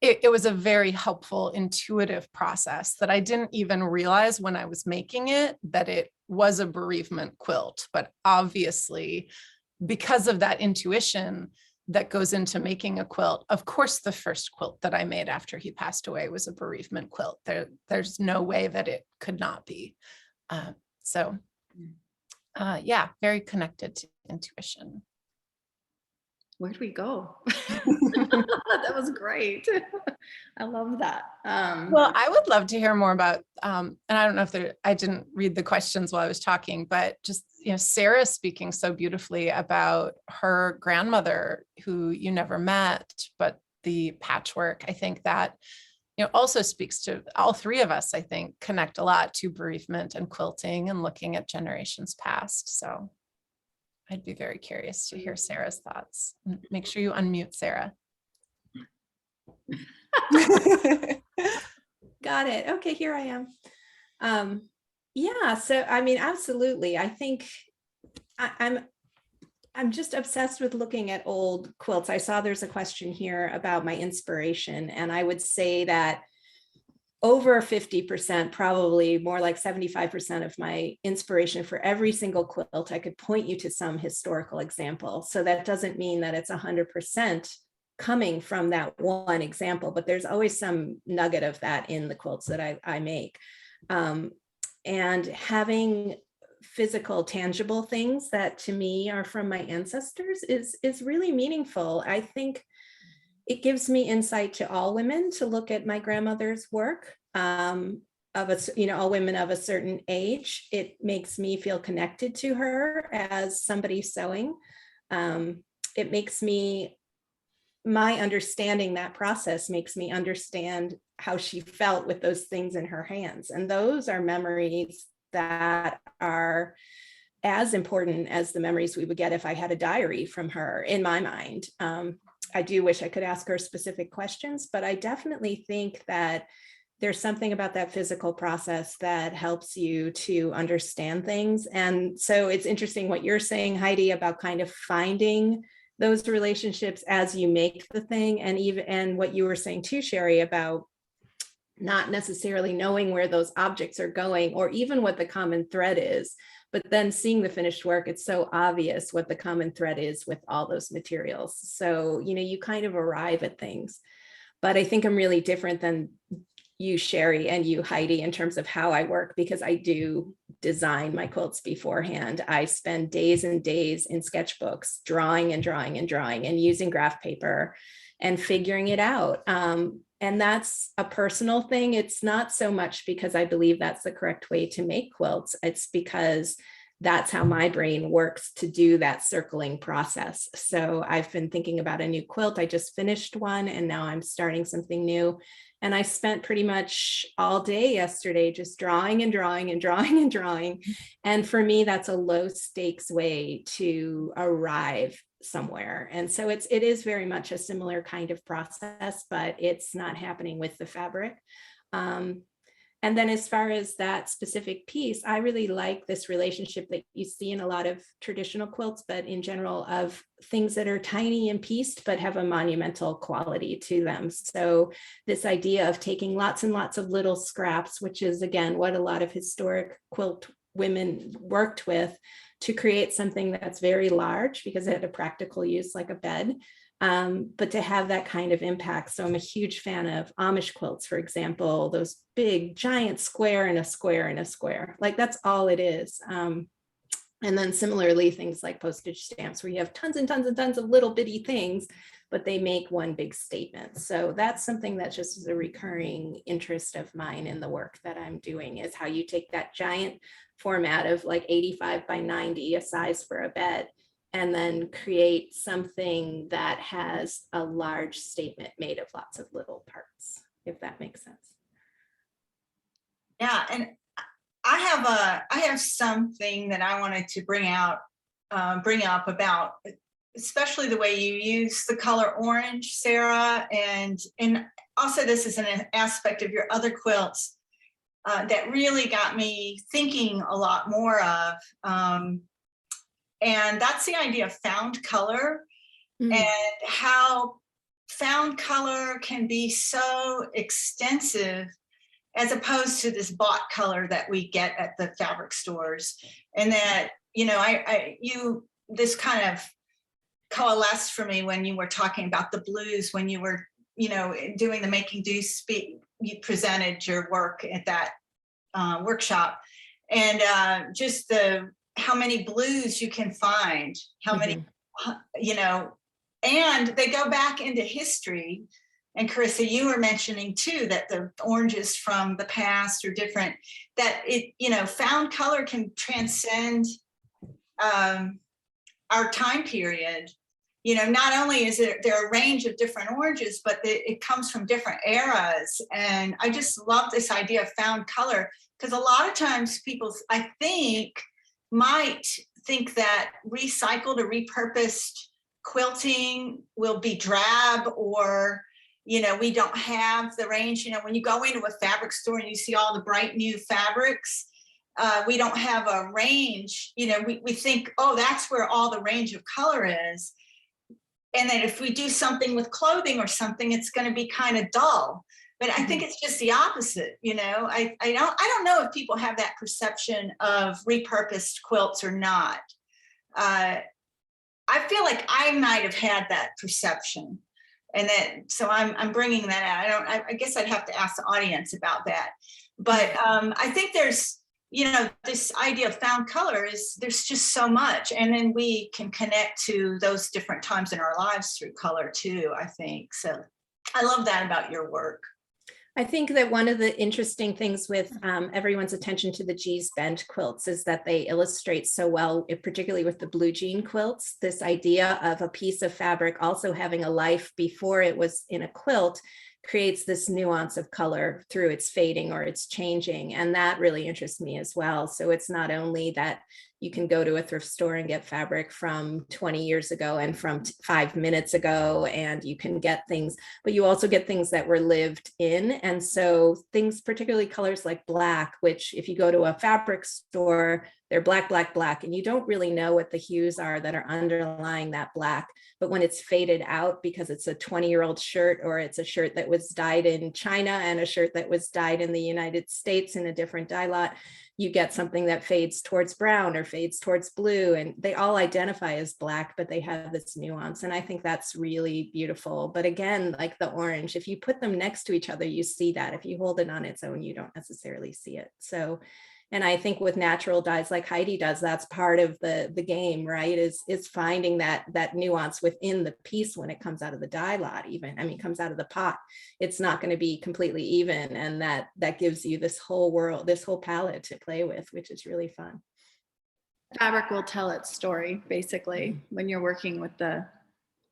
it was a very helpful, intuitive process that I didn't even realize when I was making it that it was a bereavement quilt. But obviously, because of that intuition that goes into making a quilt, of course, the first quilt that I made after he passed away was a bereavement quilt. There's no way that it could not be. Very connected to intuition. Where'd we go? That was great. I love that. Well, I would love to hear more about, and I don't know if I didn't read the questions while I was talking, but just, Sarah speaking so beautifully about her grandmother who you never met, but the patchwork, I think that, also speaks to all three of us, I think, connect a lot to bereavement and quilting and looking at generations past. So I'd be very curious to hear Sarah's thoughts. Make sure you unmute, Sarah. Got it. Okay, here I am. So I mean, absolutely. I think I'm just obsessed with looking at old quilts. I saw there's a question here about my inspiration, and I would say that over 50%, probably more like 75% of my inspiration for every single quilt, I could point you to some historical example. So that doesn't mean that it's 100% coming from that one example, but there's always some nugget of that in the quilts that I make. And having physical, tangible things that to me are from my ancestors is really meaningful. I think it gives me insight to all women to look at my grandmother's work, all women of a certain age. It makes me feel connected to her as somebody sewing. It makes my understanding that process makes me understand how she felt with those things in her hands. And those are memories that are as important as the memories we would get if I had a diary from her, in my mind. I do wish I could ask her specific questions, but I definitely think that there's something about that physical process that helps you to understand things. And so it's interesting what you're saying, Heidi, about kind of finding those relationships as you make the thing. And what you were saying too, Sherri, about not necessarily knowing where those objects are going, or even what the common thread is, but then seeing the finished work, it's so obvious what the common thread is with all those materials. So, you kind of arrive at things. But I think I'm really different than you, Sherri, and you, Heidi, in terms of how I work, because I do design my quilts beforehand. I spend days and days in sketchbooks, drawing and drawing and drawing and using graph paper and figuring it out. And that's a personal thing. It's not so much because I believe that's the correct way to make quilts. It's because that's how my brain works to do that circling process. So I've been thinking about a new quilt. I just finished one and now I'm starting something new. And I spent pretty much all day yesterday just drawing and drawing and drawing and drawing. And for me, that's a low stakes way to arrive somewhere. And so it is very much a similar kind of process, but it's not happening with the fabric. And then as far as that specific piece, I really like this relationship that you see in a lot of traditional quilts, but in general, of things that are tiny and pieced, but have a monumental quality to them. So this idea of taking lots and lots of little scraps, which is again, what a lot of historic quilt women worked with, to create something that's very large because it had a practical use like a bed. But to have that kind of impact. So I'm a huge fan of Amish quilts, for example, those big giant square and a square and a square, like that's all it is. And then similarly, things like postage stamps, where you have tons and tons and tons of little bitty things, but they make one big statement. So that's something that just is a recurring interest of mine in the work that I'm doing, is how you take that giant format of like 85 by 90, a size for a bed, and then create something that has a large statement made of lots of little parts, if that makes sense. Yeah, and I have something that I wanted to bring up about, especially the way you use the color orange, Sarah, and also this is an aspect of your other quilts that really got me thinking a lot more of. And that's the idea of found color, and how found color can be so extensive as opposed to this bought color that we get at the fabric stores. And that, this kind of coalesced for me when you were talking about the blues, when you were, doing the Making Do speak, you presented your work at that workshop, and just how many blues you can find, how many, and they go back into history. And Carissa, you were mentioning too, that the oranges from the past are different, that found color can transcend our time period. Not only is there a range of different oranges, but it comes from different eras. And I just love this idea of found color, because a lot of times people, I think, might think that recycled or repurposed quilting will be drab, or we don't have the range. When you go into a fabric store and you see all the bright new fabrics, we don't have a range. We think, oh, that's where all the range of color is, and that if we do something with clothing or something, it's going to be kind of dull. But I think it's just the opposite. I don't know if people have that perception of repurposed quilts or not. I feel like I might have had that perception, and so I'm bringing that out. I guess I'd have to ask the audience about that. But I think there's, this idea of found color there's just so much, and then we can connect to those different times in our lives through color too, I think. So I love that about your work. I think that one of the interesting things with everyone's attention to the G's Bend quilts is that they illustrate so well, particularly with the blue jean quilts, this idea of a piece of fabric also having a life before it was in a quilt creates this nuance of color through its fading or its changing. And that really interests me as well. So it's not only that you can go to a thrift store and get fabric from 20 years ago and from 5 minutes ago, and you can get things, but you also get things that were lived in. And so things, particularly colors like black, which if you go to a fabric store, they're black, black, black, and you don't really know what the hues are that are underlying that black. But when it's faded out because it's a 20-year-old shirt, or it's a shirt that was dyed in China and a shirt that was dyed in the United States in a different dye lot, you get something that fades towards brown or fades towards blue, and they all identify as black, but they have this nuance. And I think that's really beautiful. But again, like the orange, if you put them next to each other, you see that. If you hold it on its own, you don't necessarily see it. So, and I think with natural dyes like Heidi does, that's part of the game, right? Is finding that nuance within the piece when it comes out of the dye lot, even, I mean, comes out of the pot. It's not going to be completely even. And that gives you this whole world, this whole palette to play with, which is really fun. Fabric will tell its story, basically. When you're working with the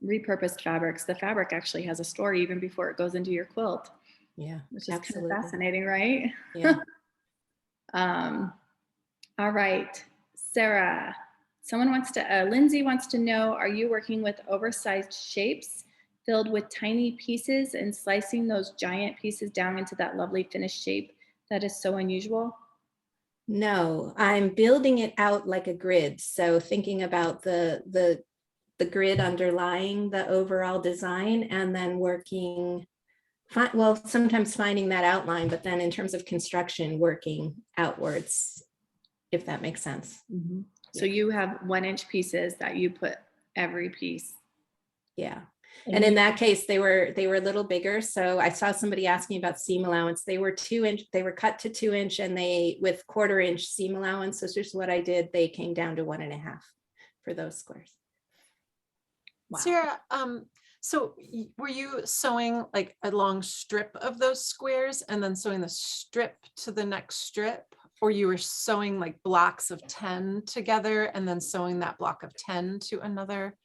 repurposed fabrics, the fabric actually has a story even before it goes into your quilt. Yeah, Which is absolutely. kind of fascinating, right? Yeah. All right, Sarah, Lindsay wants to know, are you working with oversized shapes filled with tiny pieces and slicing those giant pieces down into that lovely finished shape that is so unusual? No, I'm building it out like a grid. So thinking about the grid underlying the overall design, and then working, well, sometimes finding that outline, but then in terms of construction, working outwards, if that makes sense. Mm-hmm. So you have 1-inch pieces that you put every piece. Yeah. And in that case, they were a little bigger. So I saw somebody asking about seam allowance. They were 2-inch, they were cut to 2-inch, and they, with 1/4-inch seam allowance. So just what I did, they came down to 1.5 for those squares. Wow. Sarah, so were you sewing like a long strip of those squares and then sewing the strip to the next strip? Or you were sewing like blocks of 10 together and then sewing that block of 10 to another?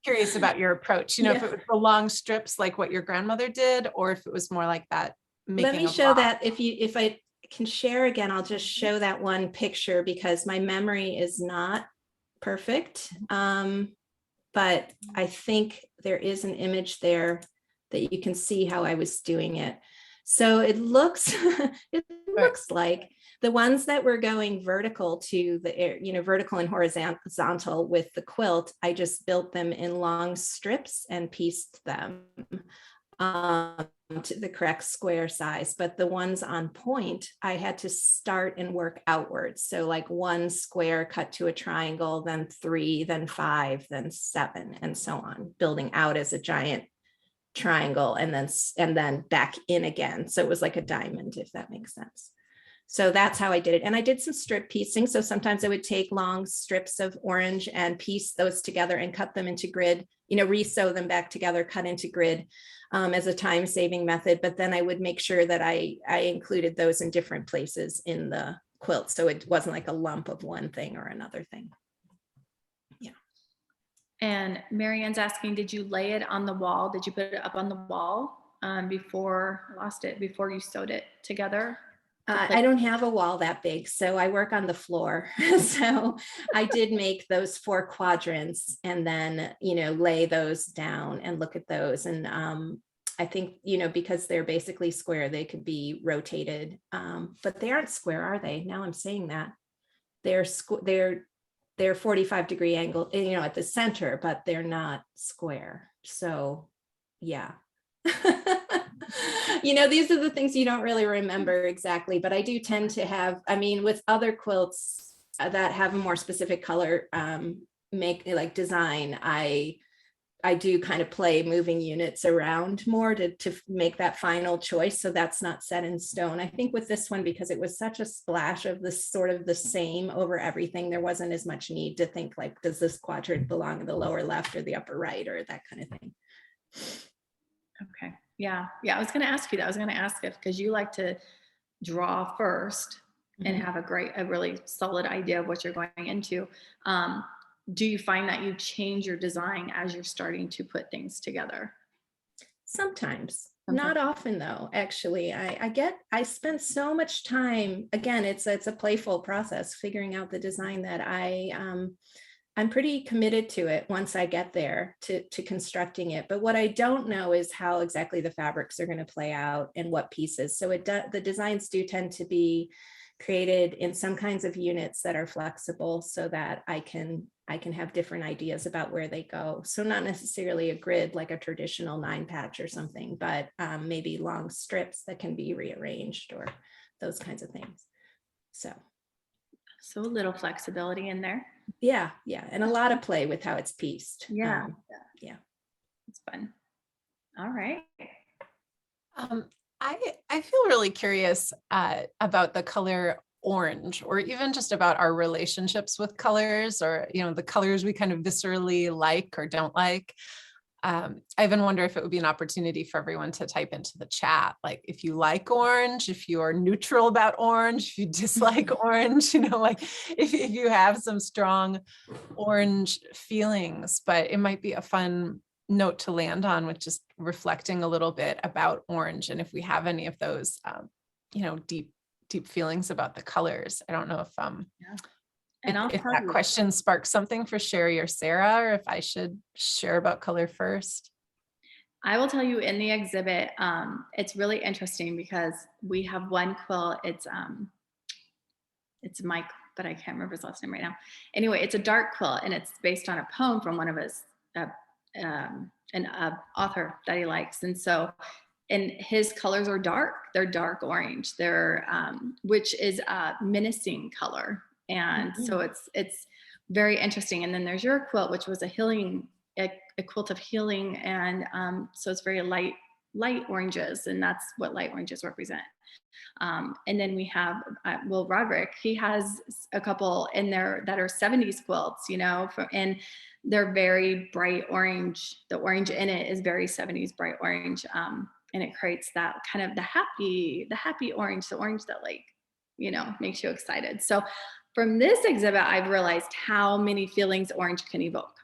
Curious about your approach, you know, if it was the long strips like what your grandmother did, or if it was more like that. Let me show that. If I can share again, I'll just show that one picture because my memory is not perfect. But I think there is an image there that you can see how I was doing it. So it looks, it looks like the ones that were going vertical to the air, you know, vertical and horizontal with the quilt, I just built them in long strips and pieced them to the correct square size. But the ones on point, I had to start and work outwards. So like 1 square cut to a triangle, then 3, then 5, then 7, and so on, building out as a giant triangle and then back in again. So it was like a diamond, if that makes sense. So that's how I did it. And I did some strip piecing. So sometimes I would take long strips of orange and piece those together and cut them into grid, you know, re-sew them back together, cut into grid as a time-saving method. But then I would make sure that I included those in different places in the quilt. So it wasn't like a lump of one thing or another thing. Yeah. And Marianne's asking, did you lay it on the wall? Did you put it up on the wall before you sewed it together? I don't have a wall that big, so I work on the floor. So I did make those 4 quadrants and then, you know, lay those down and look at those. And I think, you know, because they're basically square, they could be rotated, but they aren't square, are they? Now I'm saying that they're 45-degree angle, you know, at the center, but they're not square. So yeah. You know, these are the things you don't really remember exactly, but I do tend to have, I mean, with other quilts that have a more specific color design, I do kind of play moving units around more to make that final choice. So that's not set in stone. I think with this one, because it was such a splash of this sort of the same over everything, there wasn't as much need to think like, does this quadrant belong in the lower left or the upper right or that kind of thing. Okay. Yeah. I was going to ask you that. I was going to ask if, because you like to draw first and have a really solid idea of what you're going into. Do you find that you change your design as you're starting to put things together? Sometimes. Not often though, actually. I spend so much time, again, it's a playful process, figuring out the design that I'm pretty committed to it once I get there to constructing it. But what I don't know is how exactly the fabrics are going to play out and what pieces. So the designs do tend to be created in some kinds of units that are flexible so that I can have different ideas about where they go. So not necessarily a grid like a traditional 9-patch or something, but maybe long strips that can be rearranged or those kinds of things. So a little flexibility in there. yeah, and a lot of play with how it's pieced. Yeah. Yeah. It's fun. All right. I feel really curious about the color orange, or even just about our relationships with colors, or the colors we kind of viscerally like or don't like. I even wonder if it would be an opportunity for everyone to type into the chat, like if you like orange, if you are neutral about orange, if you dislike orange, like if you have some strong orange feelings. But it might be a fun note to land on, with just reflecting a little bit about orange, and if we have any of those deep feelings about the colors. I don't know if And if that question sparks something for Sherri or Sarah, or if I should share about color first. I will tell you, in the exhibit, it's really interesting because we have one quilt. It's Mike, but I can't remember his last name right now. Anyway, it's a dark quilt, and it's based on a poem from one of his an author that he likes, and his colors are dark. They're dark orange. They're which is a menacing color, and so it's very interesting. And then there's your quilt, which was a quilt of healing, and so it's very light oranges, and that's what light oranges represent. And then we have Roderick. He has a couple in there that are 70s quilts, and they're very bright orange. The orange in it is very 70s bright orange. And it creates that kind of the happy orange, the orange that makes you excited. So from this exhibit, I've realized how many feelings orange can evoke,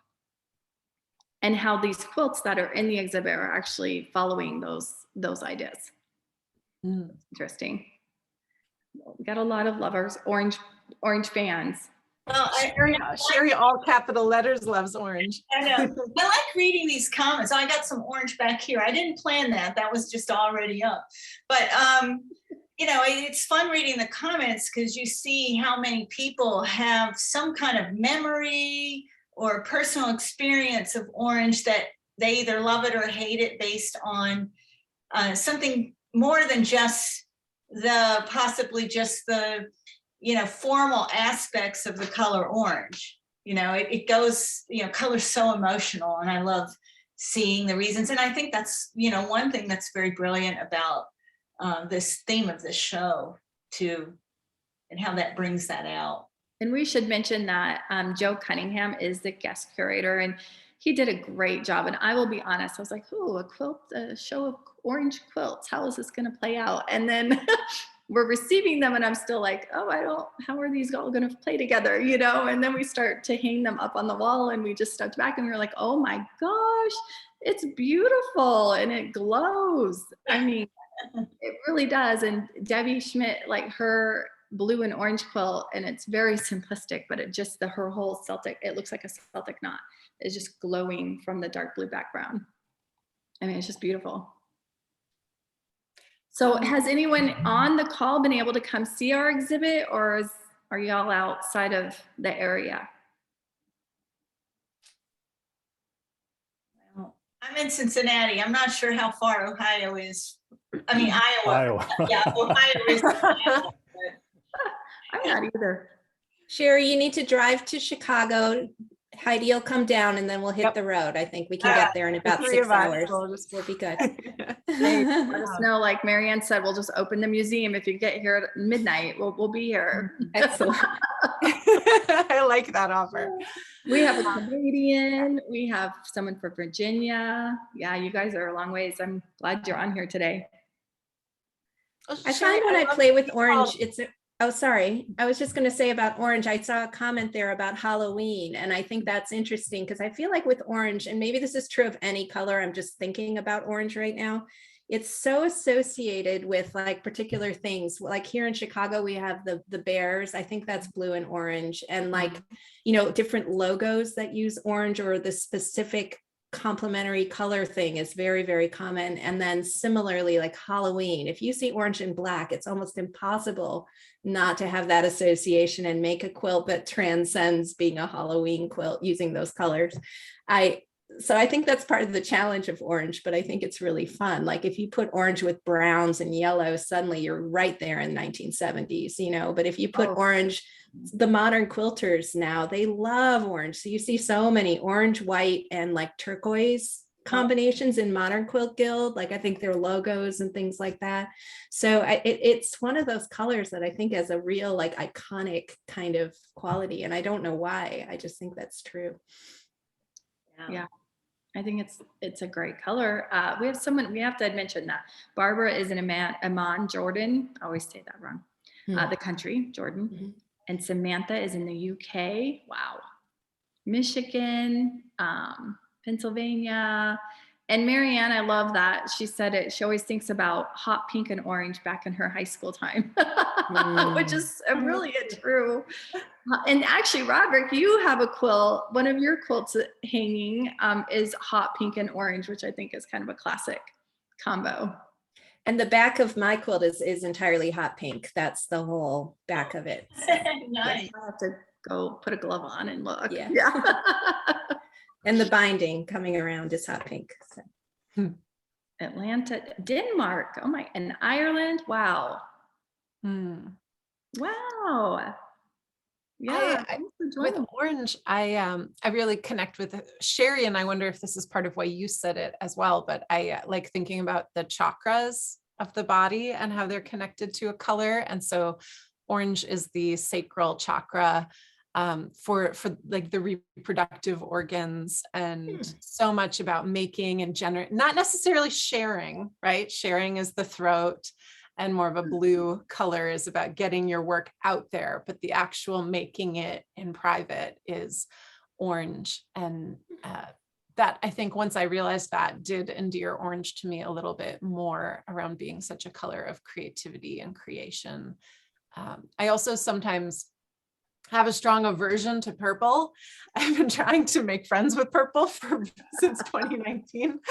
and how these quilts that are in the exhibit are actually following those ideas. Interesting. We got a lot of lovers, orange fans. Well, Sherri, all capital letters, loves orange. I know. I like reading these comments. I got some orange back here. I didn't plan that. That was just already up. But, it's fun reading the comments, because you see how many people have some kind of memory or personal experience of orange, that they either love it or hate it based on something more than just possibly just the formal aspects of the color orange. It goes, color's so emotional, and I love seeing the reasons. And I think that's, one thing that's very brilliant about this theme of this show too, and how that brings that out. And we should mention that Joe Cunningham is the guest curator, and he did a great job. And I will be honest, I was like, a show of orange quilts. How is this going to play out? And then we're receiving them, and I'm still like, how are these all going to play together? And then we start to hang them up on the wall, and we just stepped back and we were like, oh my gosh, it's beautiful. And it glows. I mean, it really does. And Debbie Schmidt, like her blue and orange quilt, and it's very simplistic, but her whole Celtic, it looks like a Celtic knot, is just glowing from the dark blue background. I mean, it's just beautiful. So has anyone on the call been able to come see our exhibit, or are y'all outside of the area? Well, I'm in Cincinnati. I'm not sure how far Ohio is. I mean, Iowa. Yeah, Ohio is. I'm not either. Sherri, you need to drive to Chicago. Heidi will come down, and then we'll hit the road. I think we can get there in about 6 hours. We'll be good. Hey, let us know, like Marianne said, we'll just open the museum. If you get here at midnight, we'll be here. Excellent. I like that offer. We have a Canadian, we have someone from Virginia. Yeah, you guys are a long ways. I'm glad you're on here today. I find when I play with orange, sorry. I was just going to say about orange, I saw a comment there about Halloween, and I think that's interesting, because I feel like with orange, and maybe this is true of any color, I'm just thinking about orange right now, it's so associated with like particular things. Like here in Chicago, we have the Bears. I think that's blue and orange, and like, different logos that use orange, or the specific complementary color thing is very, very common. And then similarly, like Halloween, if you see orange and black, it's almost impossible not to have that association and make a quilt that transcends being a Halloween quilt using those colors. So I think that's part of the challenge of orange, but I think it's really fun. Like if you put orange with browns and yellows, suddenly you're right there in 1970s, you know, but if you put orange, the modern quilters now, they love orange. So you see so many orange, white, and like turquoise combinations in Modern Quilt Guild. Like I think their logos and things like that. So it's one of those colors that I think has a real like iconic kind of quality. And I don't know why, I just think that's true. Yeah, I think it's a great color. We have someone, we have to mention that Barbara is in Amman, Jordan. I always say that wrong. The country, Jordan. Mhm. And Samantha is in the UK. Wow. Michigan, Pennsylvania. And Marianne, I love that. She said it. She always thinks about hot pink and orange back in her high school time, which is really true. And actually, Roderick, you have a quilt. One of your quilts hanging is hot pink and orange, which I think is kind of a classic combo. And the back of my quilt is entirely hot pink. That's the whole back of it. So, Nice. I'll have to go put a glove on and look. Yeah. Yeah. And the binding coming around is hot pink. So. Atlanta, Denmark. Oh my, and Ireland. Wow. Wow. Yeah. With orange, I really connect with Sherri, and I wonder if this is part of why you said it as well, but I like thinking about the chakras of the body and how they're connected to a color. And so orange is the sacral chakra for like the reproductive organs, and so much about making and not necessarily sharing, right? Sharing is the throat, and more of a blue color is about getting your work out there, but the actual making it in private is orange. And that, I think once I realized that, did endear orange to me a little bit more around being such a color of creativity and creation. I also sometimes have a strong aversion to purple. I've been trying to make friends with purple since 2019.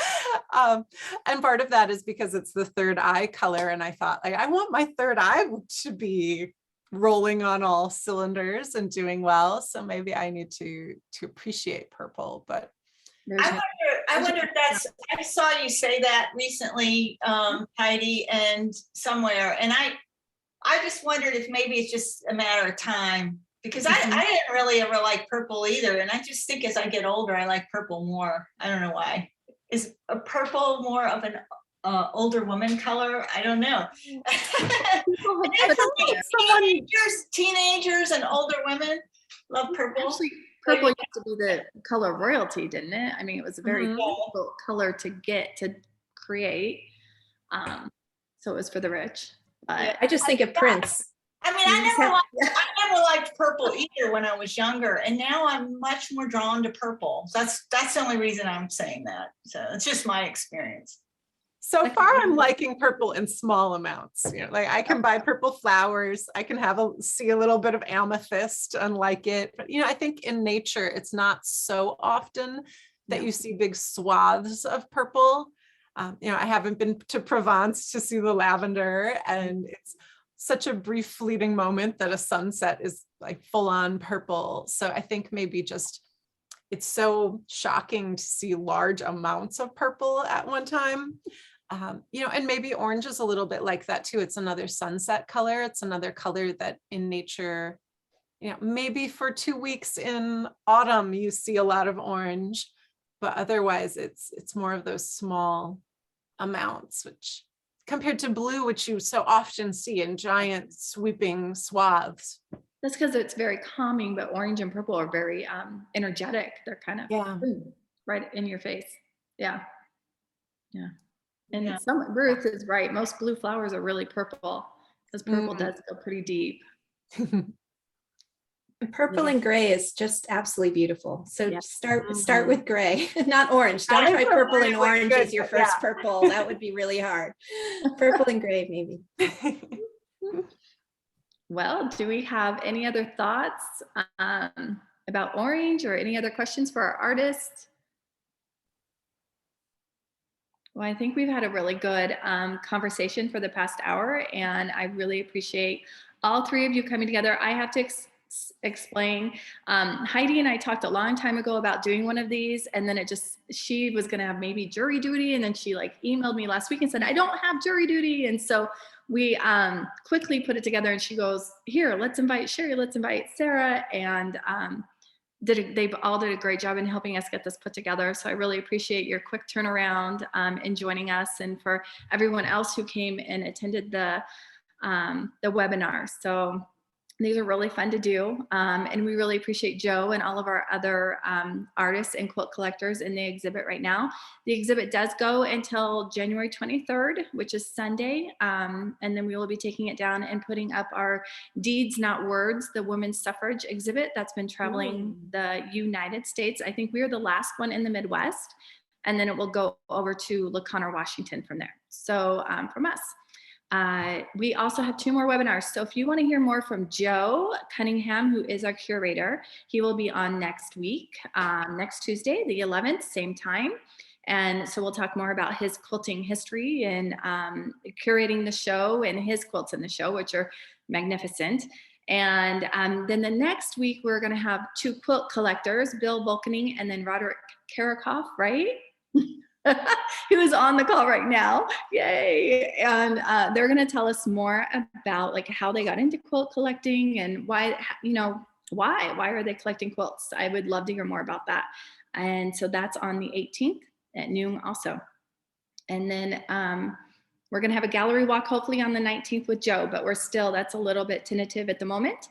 And part of that is because it's the third eye color. And I thought, like, I want my third eye to be rolling on all cylinders and doing well. So maybe I need to appreciate purple, but I wonder if that's, I saw you say that recently, Heidi, and somewhere, and I just wondered if maybe it's just a matter of time, because I didn't really ever like purple either. And I just think as I get older, I like purple more. I don't know why. Is a purple more of an older woman color? I don't know. Teenagers and older women love purple. Actually, purple used to be the color of royalty, didn't it? I mean, it was a very difficult color to get to create. So it was for the rich. But I just think of Prince. I mean, I never liked purple either when I was younger, and now I'm much more drawn to purple. That's the only reason I'm saying that. So it's just my experience. So far, I'm liking purple in small amounts. You know, like I can buy purple flowers. I can see a little bit of amethyst and like it. But I think in nature, it's not so often that you see big swaths of purple. I haven't been to Provence to see the lavender, and it's such a brief fleeting moment that a sunset is like full on purple. So I think maybe just it's so shocking to see large amounts of purple at one time. And maybe orange is a little bit like that too. It's another sunset color. It's another color that in nature, maybe for 2 weeks in autumn, you see a lot of orange, but otherwise it's more of those small amounts, which compared to blue, which you so often see in giant sweeping swaths. That's because it's very calming, but orange and purple are very energetic. They're kind of right in your face. Yeah. And Ruth is right. Most blue flowers are really purple, because purple does go pretty deep. Purple and gray is just absolutely beautiful. So start with gray, not orange. Don't try purple and orange as your first purple. That would be really hard. Purple and gray, maybe. Well, do we have any other thoughts about orange, or any other questions for our artist? Well, I think we've had a really good conversation for the past hour, and I really appreciate all three of you coming together. I have to explain, Heidi and I talked a long time ago about doing one of these, and then she was going to have maybe jury duty, and then she like emailed me last week and said, I don't have jury duty. And so we quickly put it together, and she goes, here, let's invite Sherri, let's invite Sarah, and they all did a great job in helping us get this put together. So I really appreciate your quick turnaround in joining us, and for everyone else who came and attended the webinar. So these are really fun to do. And we really appreciate Joe and all of our other artists and quilt collectors in the exhibit right now. The exhibit does go until January 23rd, which is Sunday. And then we will be taking it down and putting up our Deeds Not Words, the women's suffrage exhibit that's been traveling the United States. I think we are the last one in the Midwest. And then it will go over to La Conner, Washington from there. So from us. We also have 2 more webinars. So if you want to hear more from Joe Cunningham, who is our curator, he will be on next week, next Tuesday, the 11th, same time. And so we'll talk more about his quilting history and curating the show and his quilts in the show, which are magnificent. And then the next week, we're going to have 2 quilt collectors, Bill Volkening and then Roderick Karakoff, right? Who is on the call right now. Yay. And they're going to tell us more about like how they got into quilt collecting and why, why are they collecting quilts? I would love to hear more about that. And so that's on the 18th at noon also. And then we're going to have a gallery walk hopefully on the 19th with Joe, but that's a little bit tentative at the moment.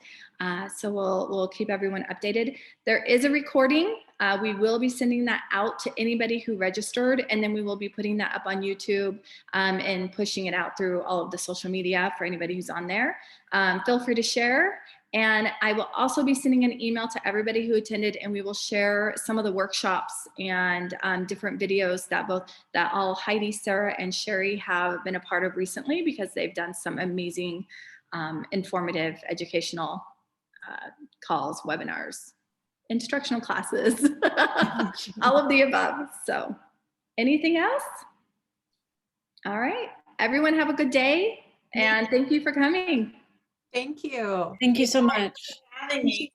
So we'll keep everyone updated. There is a recording. We will be sending that out to anybody who registered, and then we will be putting that up on YouTube and pushing it out through all of the social media for anybody who's on there. Feel free to share. And I will also be sending an email to everybody who attended, and we will share some of the workshops and different videos that all Heidi, Sarah, and Sherri have been a part of recently, because they've done some amazing, informative, educational calls, webinars, instructional classes, all of the above. So anything else? All right. Everyone have a good day, and thank you for coming. Thank you. Thank you so much. Having me.